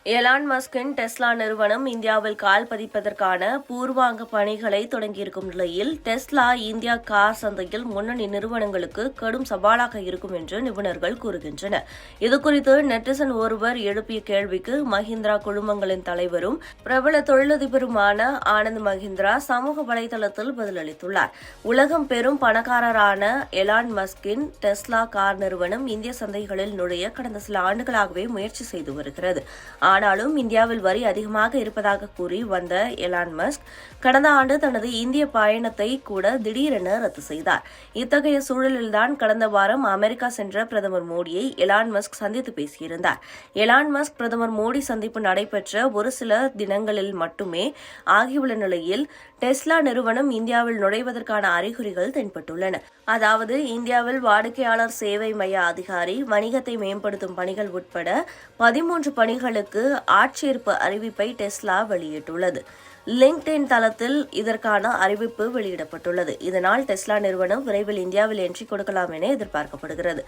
Elon மஸ்கின் Tesla நிறுவனம் இந்தியாவில் கால் பதிப்பதற்கான பூர்வாங்க பணிகளை தொடங்கியிருக்கும் நிலையில் டெஸ்லா இந்தியா கார் சந்தையில் முன்னணி நிறுவனங்களுக்கு கடும் சவாலாக இருக்கும் என்று நிபுணர்கள் கூறுகின்றனர். இதுகுறித்து நெட்டிசன் ஒருவர் எழுப்பிய கேள்விக்கு மஹிந்திரா குழுமங்களின் தலைவரும் பிரபல தொழிலதிபருமான ஆனந்த் மஹிந்திரா சமூக வலைதளத்தில் பதிலளித்துள்ளார். உலகம் பெரும் பணக்காரரான எலான் மஸ்கின் டெஸ்லா கார் நிறுவனம் இந்திய சந்தைகளில் நுழைய கடந்த சில ஆண்டுகளாகவே முயற்சி செய்து வருகிறது. ஆனாலும் இந்தியாவில் வரி அதிகமாக இருப்பதாக கூறி வந்த எலான் மஸ்க் கடந்த ஆண்டு தனது இந்திய பயணத்தை கூட திடீரென ரத்து செய்தார். இத்தகைய சூழலில்தான் கடந்த வாரம் அமெரிக்கா சென்ற பிரதமர் மோடியை எலான் மஸ்க் சந்தித்து பேசியிருந்தார். எலான் மஸ்க் பிரதமர் மோடி சந்திப்பு நடைபெற்ற ஒரு சில தினங்களில் மட்டுமே ஆகியுள்ள நிலையில் டெஸ்லா நிறுவனம் இந்தியாவில் நுழைவதற்கான அறிகுறிகள் தென்பட்டுள்ளன. அதாவது இந்தியாவில் வாடிக்கையாளர் சேவை மைய அதிகாரி, வணிகத்தை மேம்படுத்தும் பணிகள் உட்பட 13 பணிகளுக்கு ஆட்சேர்ப்பு அறிவிப்பை டெஸ்லா வெளியிட்டுள்ளது. லிங்க்டின் தளத்தில் இதற்கான அறிவிப்பு வெளியிடப்பட்டுள்ளது. இதனால் டெஸ்லா நிறுவனம் விரைவில் இந்தியாவில் என்ட்ரி கொடுக்கலாம் என எதிர்பார்க்கப்படுகிறது.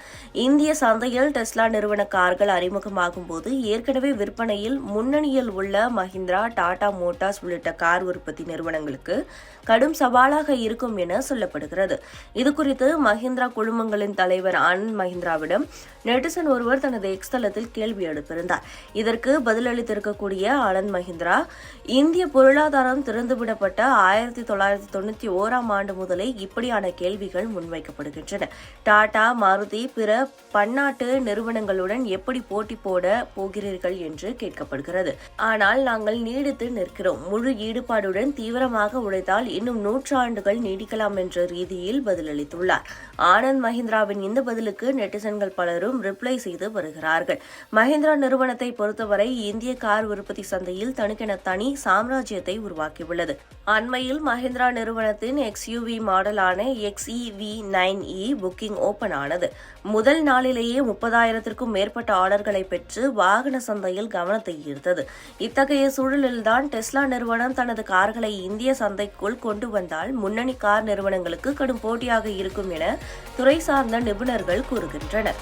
இந்திய சந்தையில் டெஸ்லா நிறுவன கார்கள் அறிமுகமாகும் போது ஏற்கனவே விற்பனையில் முன்னணியில் உள்ள மஹிந்திரா, டாடா மோட்டார்ஸ் உள்ளிட்ட கார் உற்பத்தி நிறுவனங்களுக்கு கடும் சவாலாக இருக்கும் என சொல்லப்படுகிறது. இதுகுறித்து மஹிந்திரா குழுமங்களின் தலைவர் ஆனந்த் மஹிந்திராவிடம் நெட்டிசன் ஒருவர் தனது எக்ஸ் தளத்தில் கேள்வி எழுப்பியிருந்தார். இதற்கு பதிலளித்திருக்கக்கூடிய ஆனந்த் மஹிந்திரா, இந்திய பொருளாதாரம் திறந்துவிடப்பட்ட 1991ஆம் ஆண்டு முதலே இப்படியான கேள்விகள் முன்வைக்கப்படுகின்றன. டாடா, மாருதி, பிற பன்னாட்டு நிறுவனங்களுடன் எப்படி போட்டி போட போகிறீர்கள் என்று கேட்கப்படுகிறது. ஆனால் நாங்கள் நீடித்து நிற்கிறோம். முழு ஈடுபாடுடன் தீவிரமாக உழைத்தால் இன்னும் 100 ஆண்டுகள் நீடிக்கலாம் என்ற ரீதியில் பதிலளித்துள்ளார். ஆனந்த் மஹிந்திராவின் இந்த பதிலுக்கு நெட்டிசன்கள் பலரும் ரிப்ளை செய்து வருகிறார்கள். மஹிந்திரா நிறுவனத்தை பொறுத்தவரை இந்திய கார் உற்பத்தி சந்தையில் தனக்கென தனி சாம்ராஜ்யத்தை உருவாக்கியுள்ளது. அண்மையில் மஹிந்திரா நிறுவனத்தின் XUV மாடலான XEV9e புக்கிங் ஓபன் ஆனது. முதல் நாளிலேயே 30,000க்கும் மேற்பட்ட ஆர்டர்களை பெற்று வாகன சந்தையில் கவனத்தை ஈர்த்தது. இத்தகைய சூழலில்தான் டெஸ்லா நிறுவனம் தனது கார்களை இந்திய சந்தைக்குள் கொண்டு வந்தால் முன்னணி கார் நிறுவனங்களுக்கு கடும் போட்டியாக இருக்கும் என துறை சார்ந்த நிபுணர்கள் கூறுகின்றனர்.